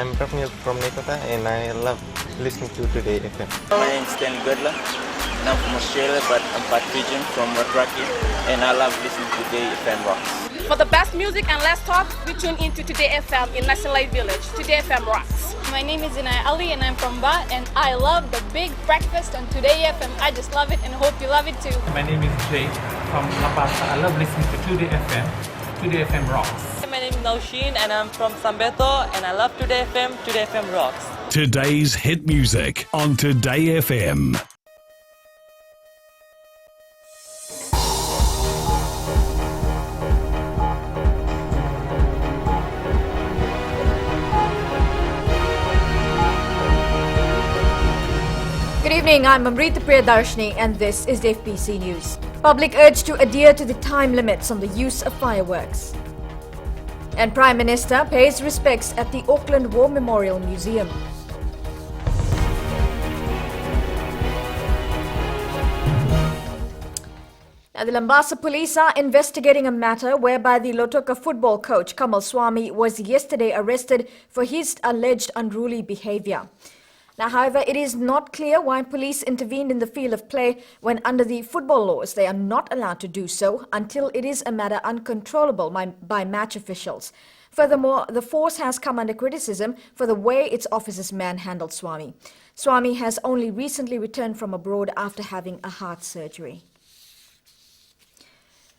I'm from Nekota and I love listening to Today FM. My name is Ken Godler and I'm from Australia, but I'm part Fijian from Watraki, and I love listening to Today FM Rocks. For the best music and less talk, we tune into Today FM in National Village. Today FM rocks. My name is Inai Ali and I'm from Ba, and I love the big breakfast on Today FM. I just love it and hope you love it too. My name is Jay from La Paz. I love listening to Today FM. Today FM rocks. My name is Naushin and I'm from Sambeto, and I love Today FM. Today FM rocks. Today's hit music on Today FM. Good evening, I'm Amrita Priyadarshini and this is the FPC News. Public urged to adhere to the time limits on the use of fireworks. And Prime Minister pays respects at the Auckland War Memorial Museum. Now, the Lambasa police are investigating a matter whereby the Lotoka football coach Kamal Swami was yesterday arrested for his alleged unruly behaviour. Now, however, it is not clear why police intervened in the field of play when under the football laws they are not allowed to do so until it is a matter uncontrollable by match officials. Furthermore, the force has come under criticism for the way its officers manhandled Swami. Swami has only recently returned from abroad after having a heart surgery.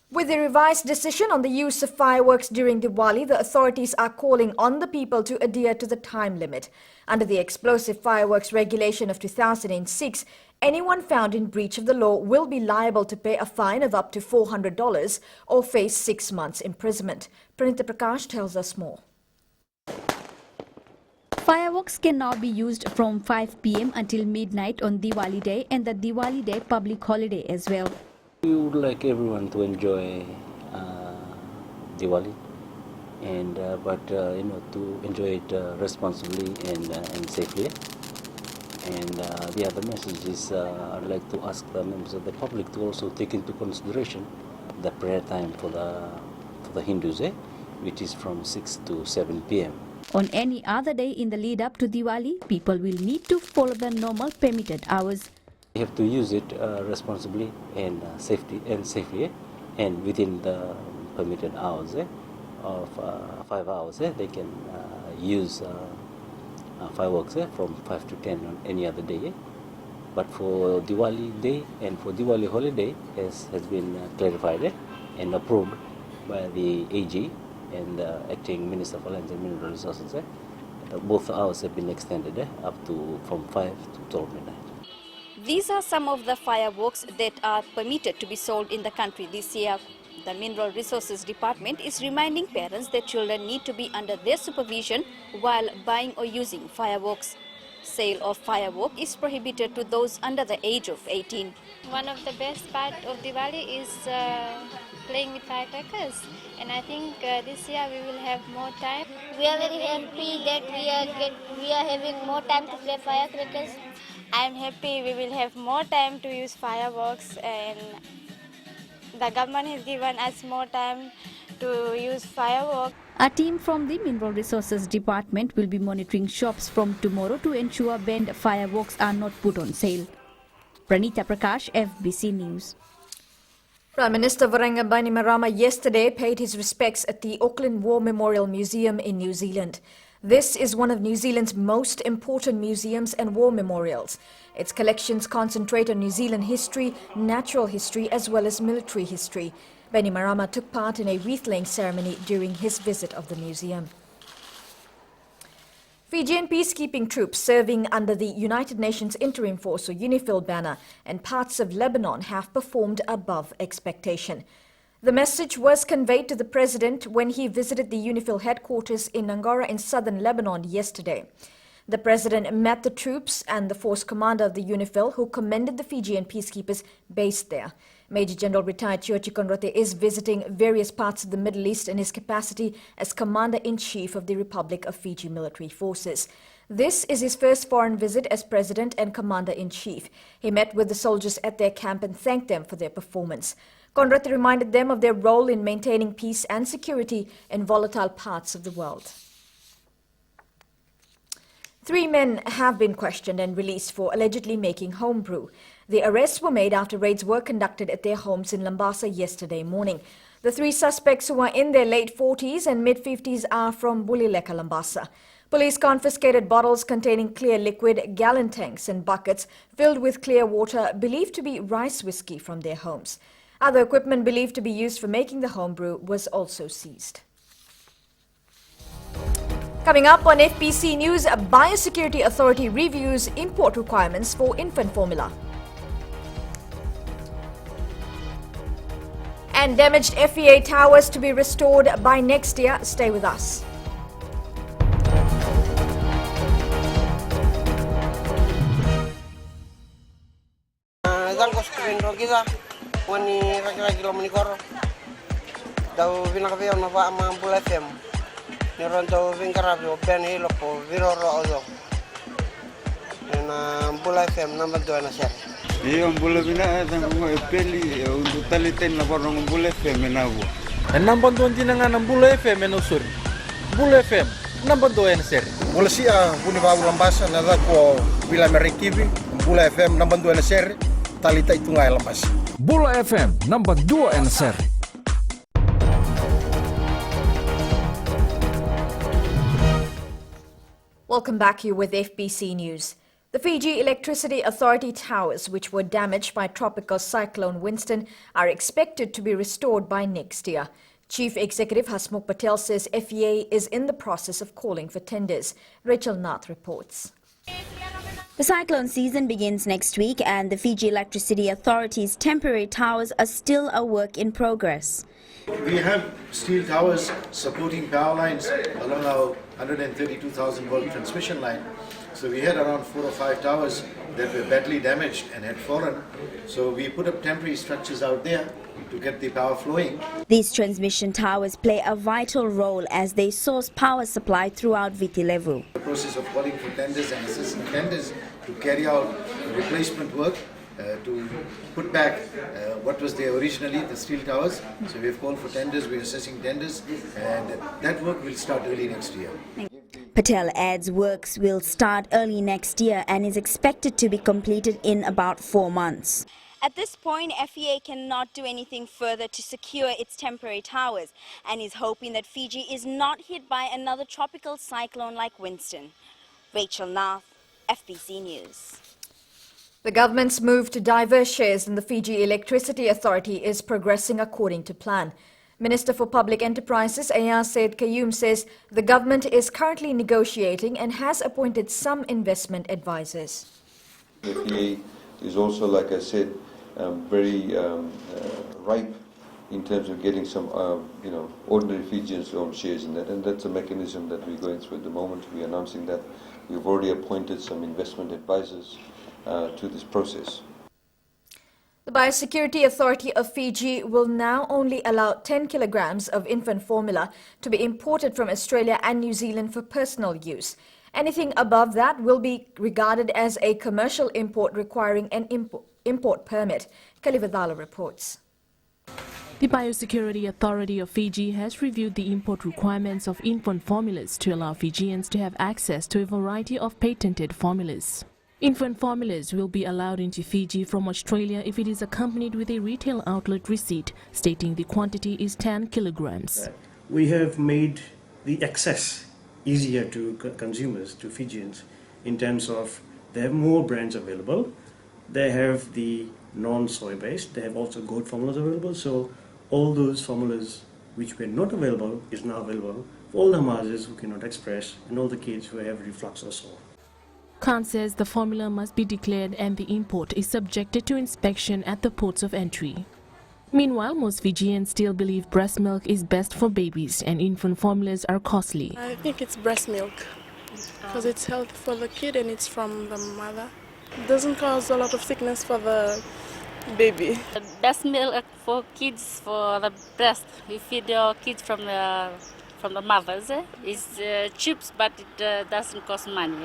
With the revised decision on the use of fireworks during Diwali, the authorities are calling on the people to adhere to the time limit. Under the Explosive Fireworks Regulation of 2006, anyone found in breach of the law will be liable to pay a fine of up to $400 or face 6 months imprisonment. Pranita Prakash tells us more. Fireworks can now be used from 5 p.m. until midnight on Diwali Day and the Diwali Day public holiday as well. We would like everyone to enjoy Diwali, and to enjoy it responsibly and safely. And the other message is I'd like to ask the members of the public to also take into consideration the prayer time for the Hindus, which is from 6 to 7 p.m. On any other day in the lead up to Diwali, people will need to follow the normal permitted hours. You have to use it responsibly and safely, and within the permitted hours of 5 hours. They can use fireworks from 5 to 10 on any other day. But for Diwali Day and for Diwali holiday, as has been clarified and approved by the AG and the Acting Minister for Lands and Mineral Resources, both hours have been extended up to from 5 to 12 midnight. These are some of the fireworks that are permitted to be sold in the country this year. The Mineral Resources Department is reminding parents that children need to be under their supervision while buying or using fireworks. Sale of firework is prohibited to those under the age of 18. One of the best part of Diwali is playing with firecrackers, and I think this year we will have more time. We are very happy that we are having more time to play firecrackers. I am happy we will have more time to use fireworks, and the government has given us more time to use fireworks. A team from the Mineral Resources Department will be monitoring shops from tomorrow to ensure banned fireworks are not put on sale. Pranita Prakash, FBC News. Prime Minister Varanger Bainimarama yesterday paid his respects at the Auckland War Memorial Museum in New Zealand. This is one of New Zealand's most important museums and war memorials. Its collections concentrate on New Zealand history, natural history as well as military history. Bainimarama took part in a wreath-laying ceremony during his visit of the museum. Fijian peacekeeping troops serving under the United Nations Interim Force or UNIFIL banner and parts of Lebanon have performed above expectation. The message was conveyed to the President when he visited the UNIFIL headquarters in Angora in southern Lebanon yesterday. The President met the troops and the force commander of the UNIFIL, who commended the Fijian peacekeepers based there. Major General retired Chiochi Konrate is visiting various parts of the Middle East in his capacity as Commander-in-Chief of the Republic of Fiji Military Forces. This is his first foreign visit as President and Commander-in-Chief. He met with the soldiers at their camp and thanked them for their performance. Konrad reminded them of their role in maintaining peace and security in volatile parts of the world. 3 men have been questioned and released for allegedly making homebrew. The arrests were made after raids were conducted at their homes in Lambasa yesterday morning. The 3 suspects, who are in their late 40s and mid-50s, are from Bulileka, Lambasa. Police confiscated bottles containing clear liquid, gallon tanks and buckets filled with clear water believed to be rice whiskey from their homes. Other equipment believed to be used for making the homebrew was also seized. Coming up on FPC News, a Biosecurity Authority reviews import requirements for infant formula. And damaged FEA towers to be restored by next year. Stay with us. Yung bula bina ang peli untuk talitin na parang bula FM na bu. Nambang tuan jinang ang bula FM na usur. Bula FM nambang tuan ser. Bula siya puni babu Lambasa na ko bila merikibi bula FM nambang tuan ser talita itu ngai Lambasa. Bula FM nambang 2 ser. Welcome back. You with FBC News. The Fiji Electricity Authority towers, which were damaged by Tropical Cyclone Winston, are expected to be restored by next year. Chief Executive Hasmukh Patel says FEA is in the process of calling for tenders. Rachel Nath reports. The cyclone season begins next week and the Fiji Electricity Authority's temporary towers are still a work in progress. We have steel towers supporting power lines along our 132,000 volt transmission line. So we had around 4 or 5 towers that were badly damaged and had fallen. So we put up temporary structures out there to get the power flowing. These transmission towers play a vital role as they source power supply throughout Viti Levu. The process of calling for tenders and assessing tenders to carry out replacement work to put back what was there originally, the steel towers. So we have called for tenders, we are assessing tenders, and that work will start early next year. Patel adds works will start early next year and is expected to be completed in about 4 months. At this point, FEA cannot do anything further to secure its temporary towers and is hoping that Fiji is not hit by another tropical cyclone like Winston. Rachel Nath, FBC News. The government's move to divert shares in the Fiji Electricity Authority is progressing according to plan. Minister for Public Enterprises Ayaz Said Qayyum says the government is currently negotiating and has appointed some investment advisors. The FEA is also, like I said, very ripe in terms of getting some, ordinary Fijians to own shares in that, and that's a mechanism that we're going through at the moment. We're announcing that we've already appointed some investment advisors to this process. The Biosecurity Authority of Fiji will now only allow 10 kilograms of infant formula to be imported from Australia and New Zealand for personal use. Anything above that will be regarded as a commercial import requiring an import permit. Kalivadala reports. The Biosecurity Authority of Fiji has reviewed the import requirements of infant formulas to allow Fijians to have access to a variety of patented formulas. Infant formulas will be allowed into Fiji from Australia if it is accompanied with a retail outlet receipt stating the quantity is 10 kilograms. We have made the access easier to consumers, to Fijians, in terms of they have more brands available. They have the non-soy based, they have also goat formulas available, so all those formulas which were not available is now available for all the mothers who cannot express and all the kids who have reflux or sore. Khan says the formula must be declared and the import is subjected to inspection at the ports of entry. Meanwhile, most Fijians still believe breast milk is best for babies and infant formulas are costly. I think it's breast milk because it's healthy for the kid and it's from the mother. It doesn't cause a lot of sickness for the baby. The best milk for kids, for the breast. We feed your kids from the mothers. It's cheap, but it doesn't cost money.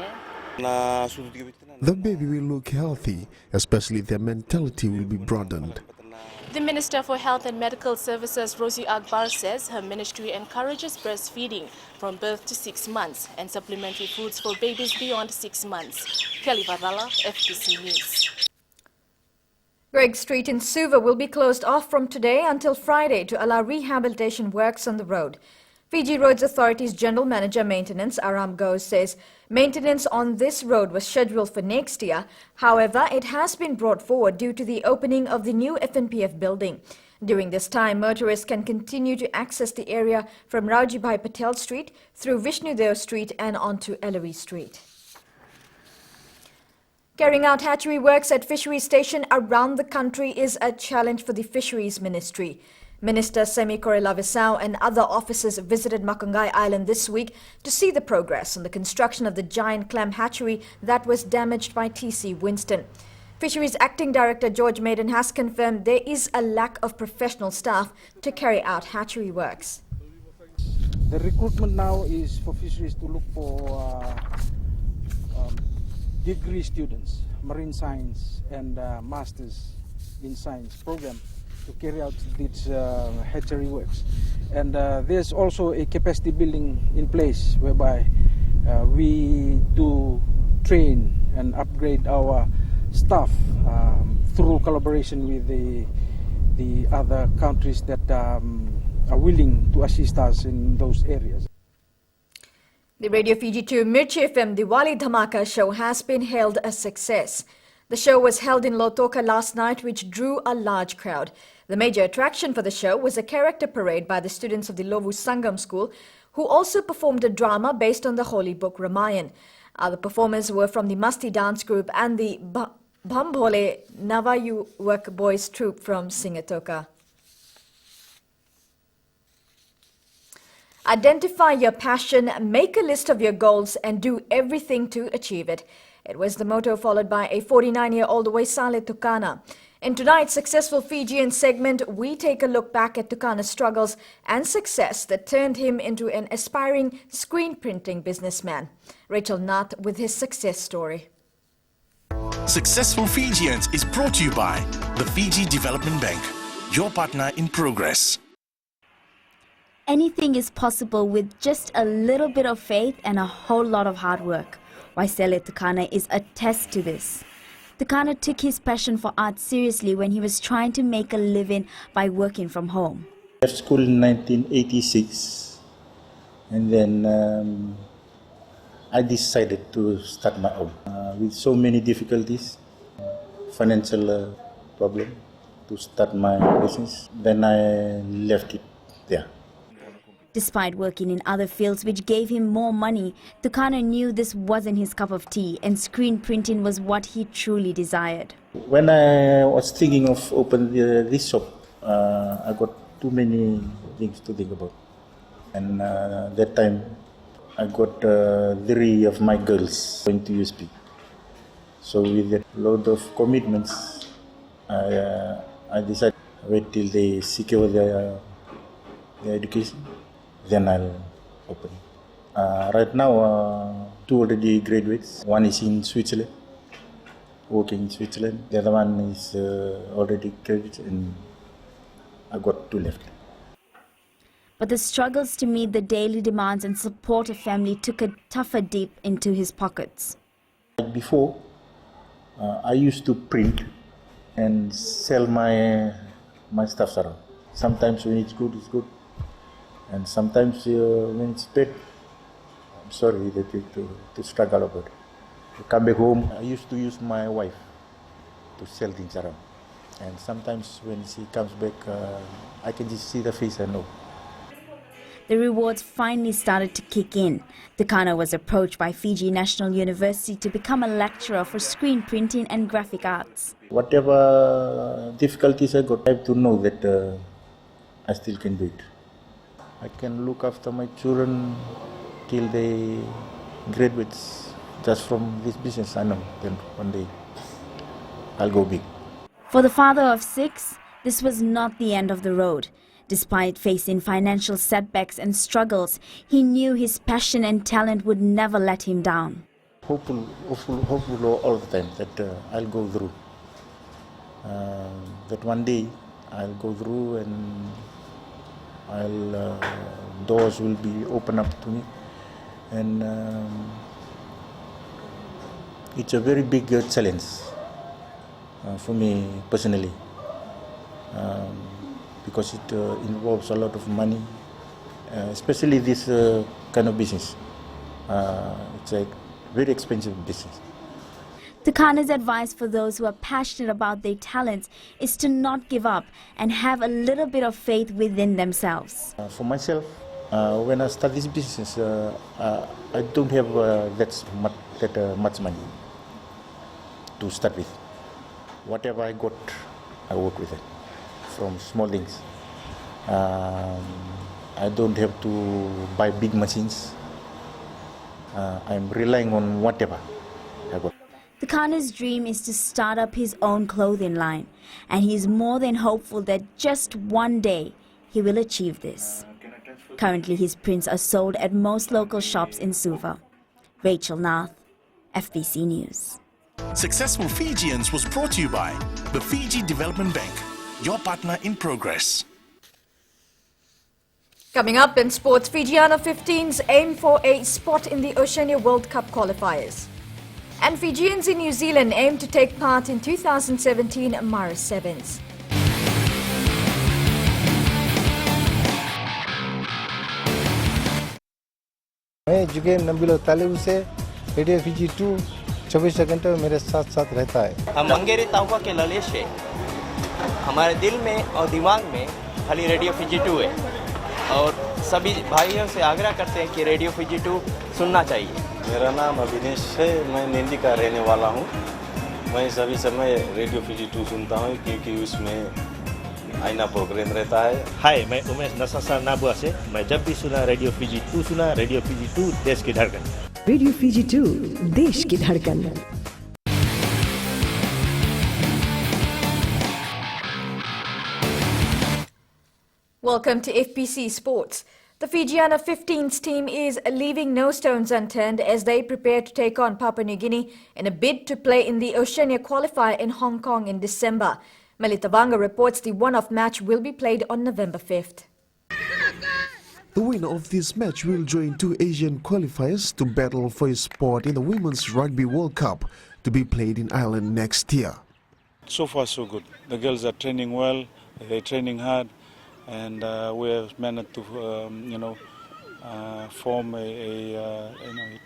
The baby will look healthy, especially their mentality will be broadened. The Minister for Health and Medical Services, Rosie Akbar, says her ministry encourages breastfeeding from birth to 6 months and supplementary foods for babies beyond 6 months. Kelly Varala, FTC News. Gregg Street in Suva will be closed off from today until Friday to allow rehabilitation works on the road. Fiji Roads Authority's General Manager Maintenance, Aram Ghosh, says maintenance on this road was scheduled for next year. However, it has been brought forward due to the opening of the new FNPF building. During this time, motorists can continue to access the area from Raujibai Patel Street through Vishnudeo Street and onto Ellery Street. Carrying out hatchery works at fisheries station around the country is a challenge for the Fisheries Ministry. Minister Semi Korelavisau and other officers visited Makangai Island this week to see the progress on the construction of the giant clam hatchery that was damaged by TC Winston. Fisheries Acting Director George Maiden has confirmed there is a lack of professional staff to carry out hatchery works. The recruitment now is for fisheries to look for degree students, marine science and masters in science program to carry out these hatchery works. And there's also a capacity building in place whereby we do train and upgrade our staff through collaboration with the other countries that are willing to assist us in those areas. The Radio Fiji 2 Mirchi FM Diwali Dhamaka show has been hailed a success. The show was held in Lautoka last night, which drew a large crowd. The major attraction for the show was a character parade by the students of the Lovu Sangam School, who also performed a drama based on the holy book Ramayan. Other performers were from the Masti dance group and the Bhambole Navayuwak boys troupe from Singatoka. Identify your passion, make a list of your goals and do everything to achieve it. It was the motto followed by a 49-year-old Waisale Tukana. In tonight's Successful Fijian segment, we take a look back at Tukana's struggles and success that turned him into an aspiring screen printing businessman. Rachel Nath with his success story. Successful Fijians is brought to you by the Fiji Development Bank, your partner in progress. Anything is possible with just a little bit of faith and a whole lot of hard work. Waisele Tukana is a test to this. Tukana took his passion for art seriously when he was trying to make a living by working from home. I left school in 1986 and then I decided to start my own. With so many difficulties, financial problem to start my business, then I left it there. Despite working in other fields which gave him more money, Tukana knew this wasn't his cup of tea and screen printing was what he truly desired. When I was thinking of opening this shop, I got too many things to think about. And that time, I got 3 of my girls going to USP. So with a lot of commitments, I decided to wait till they secure their education. Then I'll open. Right now, 2 already graduates. One is in Switzerland, working in Switzerland. The other one is already graduated, and I got 2 left. But the struggles to meet the daily demands and support a family took a tougher dip into his pockets. Before, I used to print and sell my stuff around. Sometimes when it's good, it's good. And sometimes when it's bad, I'm sorry that to struggle about it. I come back home, I used to use my wife to sell things around. And sometimes when she comes back, I can just see the face and know. The rewards finally started to kick in. Tukana was approached by Fiji National University to become a lecturer for screen printing and graphic arts. Whatever difficulties I got, I have to know that I still can do it. I can look after my children till they graduate just from this business. I know then one day I'll go big. For the father of 6, this was not the end of the road. Despite facing financial setbacks and struggles, he knew his passion and talent would never let him down. Hopeful all the time that I'll go through. That one day I'll go through and doors will be open up to me, and it's a very big challenge for me personally, because it involves a lot of money, especially this kind of business. It's a very expensive business. Tukana's advice for those who are passionate about their talents is to not give up and have a little bit of faith within themselves. For myself, when I start this business, I don't have that much money to start with. Whatever I got, I work with it, from small things. I don't have to buy big machines. I'm relying on whatever I got. Tukana's dream is to start up his own clothing line, and he is more than hopeful that just one day he will achieve this. Currently, his prints are sold at most local shops in Suva. Rachel Nath, FBC News. Successful Fijians was brought to you by the Fiji Development Bank, your partner in progress. Coming up in sports, Fiji Under 15s aim for a spot in the Oceania World Cup qualifiers. And Fijians in New Zealand aim to take part in 2017 Maris Sevens. मैं जुगेम नबीलो तालिब से radio FIJI 2 24 घंटे मेरे साथ साथ रहता है। हम मंगेरी ताउका के ललित से हमारे दिल में और दिमाग में खाली रेडियो FIJI 2 है, और सभी भाइयों से आग्रह करते हैं कि रेडियो FIJI 2 सुनना चाहिए। मेरा नाम अभिनेश है, मैं निंदी का रहने वाला हूँ। मैं सभी समय रेडियो FIJI 2 सुनता हूँ क्योंकि उसमें आईना प्रोग्राम रहता है। हाय, मैं उमेश नसासा नाबुआ से। मैं जब भी सुना रेडियो FIJI 2 सुना। रेडियो FIJI 2 देश की धड़कन। रेडियो FIJI 2 देश की धड़कन। Welcome to FBC Sports. The Fiji Under 15s team is leaving no stones unturned as they prepare to take on Papua New Guinea in a bid to play in the Oceania qualifier in Hong Kong in December. Melita Vanga reports the one-off match will be played on November 5th. The winner of this match will join two Asian qualifiers to battle for a spot in the Women's Rugby World Cup to be played in Ireland next year. So far so good. The girls are training well, they're training hard, and we have managed to form a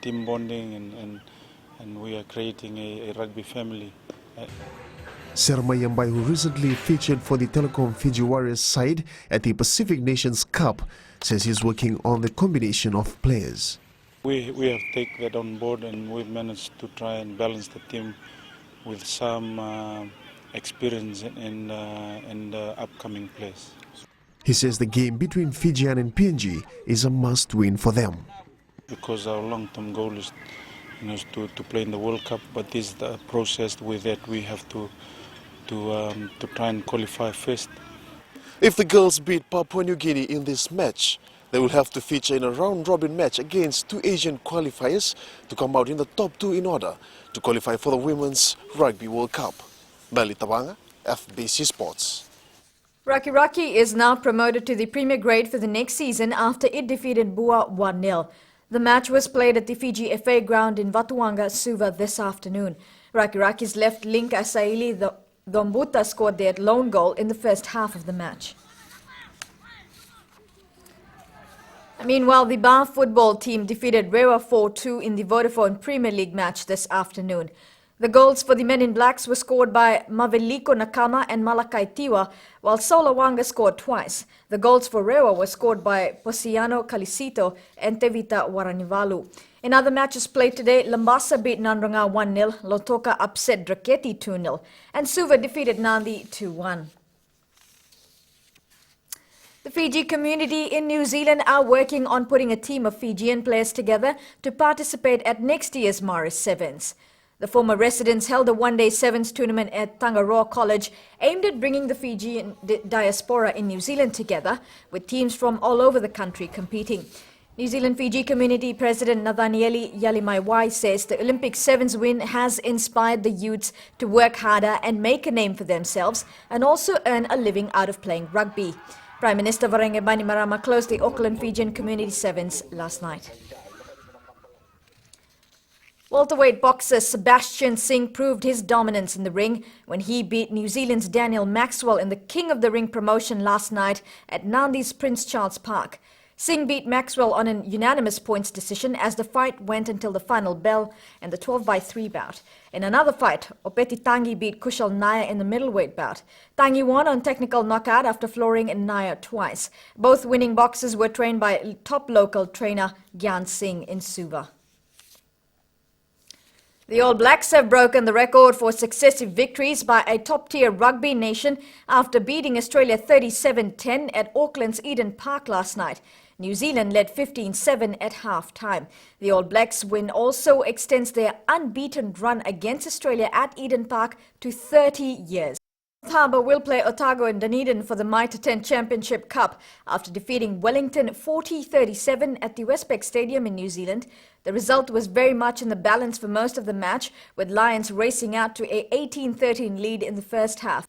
team bonding, and we are creating a rugby family. Serma Yambai, who recently featured for the Telecom Fiji Warriors side at the Pacific Nations Cup, says he's working on the combination of players. We have taken that on board, and we've managed to try and balance the team with some experience in the upcoming players. He says the game between Fijian and PNG is a must-win for them. Because our long-term goal is to play in the World Cup, but this is the process with that we have to try and qualify first. If the girls beat Papua New Guinea in this match, they will have to feature in a round-robin match against two Asian qualifiers to come out in the top two in order to qualify for the Women's Rugby World Cup. Melita Vanga, FBC Sports. Raki Raki is now promoted to the Premier Grade for the next season after it defeated Bua 1-0. The match was played at the Fiji FA ground in Watuanga, Suva this afternoon. Raki Raki's left link Asaili Dombuta scored their lone goal in the first half of the match. Meanwhile, the Bar football team defeated Rewa 4-2 in the Vodafone Premier League match this afternoon. The goals for the Men in Blacks were scored by Maveliko Nakama and Malakai Tiwa, while Solawanga scored twice. The goals for Rewa were scored by Posiano Kalisito and Tevita Waranivalu. In other matches played today, Lambasa beat Nandranga 1-0, Lotoka upset Draketi 2-0, and Suva defeated Nandi 2-1. The Fiji community in New Zealand are working on putting a team of Fijian players together to participate at next year's Maris Sevens. The former residents held a one-day Sevens tournament at Tangaroa College aimed at bringing the Fijian diaspora in New Zealand together, with teams from all over the country competing. New Zealand Fiji Community President Nathanieli Yalimaiwai says the Olympic Sevens win has inspired the youths to work harder and make a name for themselves and also earn a living out of playing rugby. Prime Minister Varenga Bainimarama closed the Auckland Fijian Community Sevens last night. Welterweight boxer Sebastian Singh proved his dominance in the ring when he beat New Zealand's Daniel Maxwell in the King of the Ring promotion last night at Nandi's Prince Charles Park. Singh beat Maxwell on an unanimous points decision as the fight went until the final bell and the 12-by-3 bout. In another fight, Opeti Tangi beat Kushal Nair in the middleweight bout. Tangi won on technical knockout after flooring Nair twice. Both winning boxers were trained by top local trainer Gyan Singh in Suva. The All Blacks have broken the record for successive victories by a top-tier rugby nation after beating Australia 37-10 at Auckland's Eden Park last night. New Zealand led 15-7 at half-time. The All Blacks win also extends their unbeaten run against Australia at Eden Park to 30 years. North Harbour will play Otago and Dunedin for the Mitre 10 Championship Cup after defeating Wellington 40-37 at the Westpac Stadium in New Zealand. The result was very much in the balance for most of the match, with Lions racing out to a 18-13 lead in the first half.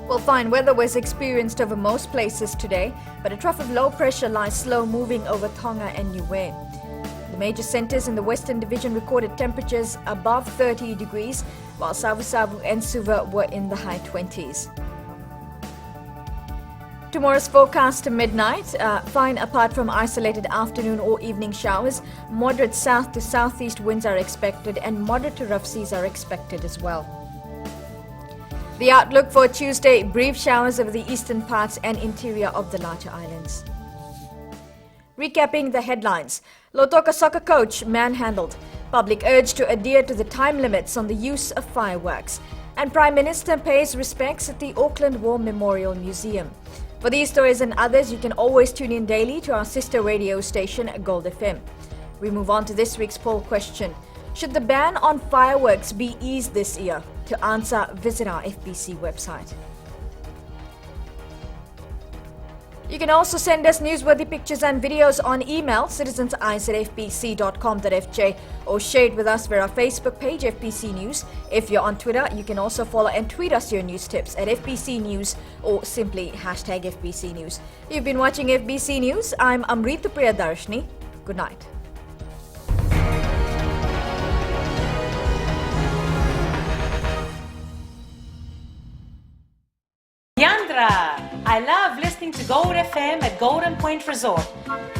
Well, fine weather was experienced over most places today, but a trough of low pressure lies slow moving over Tonga and Niue. The major centres in the Western Division recorded temperatures above 30 degrees, while Savu and Suva were in the high 20s. Tomorrow's forecast to midnight, fine apart from isolated afternoon or evening showers. Moderate south to southeast winds are expected and moderate to rough seas are expected as well. The outlook for Tuesday, brief showers over the eastern parts and interior of the larger islands. Recapping the headlines, Lautoka soccer coach manhandled. Public urge to adhere to the time limits on the use of fireworks. And Prime Minister pays respects at the Auckland War Memorial Museum. For these stories and others, you can always tune in daily to our sister radio station, Gold FM. We move on to this week's poll question. Should the ban on fireworks be eased this year? To answer, visit our FBC website. You can also send us newsworthy pictures and videos on email, citizenseyes@fbc.com.fj, or share it with us via our Facebook page, FBC News. If you're on Twitter, you can also follow and tweet us your news tips at FBC News or simply #FBC News. You've been watching FBC News. I'm Amrita Priyadarshini. Good night. Yandra! I love listening to Gold FM at Golden Point Resort.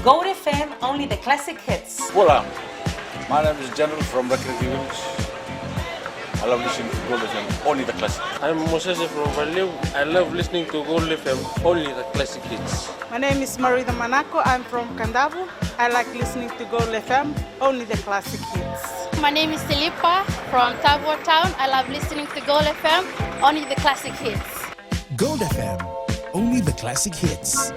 Gold FM, only the classic hits. Hola, my name is General from Recreative Village. I love listening to Gold FM, only the classic. I'm Moses from Valeu. I love listening to Gold FM, only the classic hits. My name is Marida Manako. I'm from Kandavu. I like listening to Gold FM, only the classic hits. My name is Silipa from Tavua Town. I love listening to Gold FM, only the classic hits. Gold FM, only the classic hits.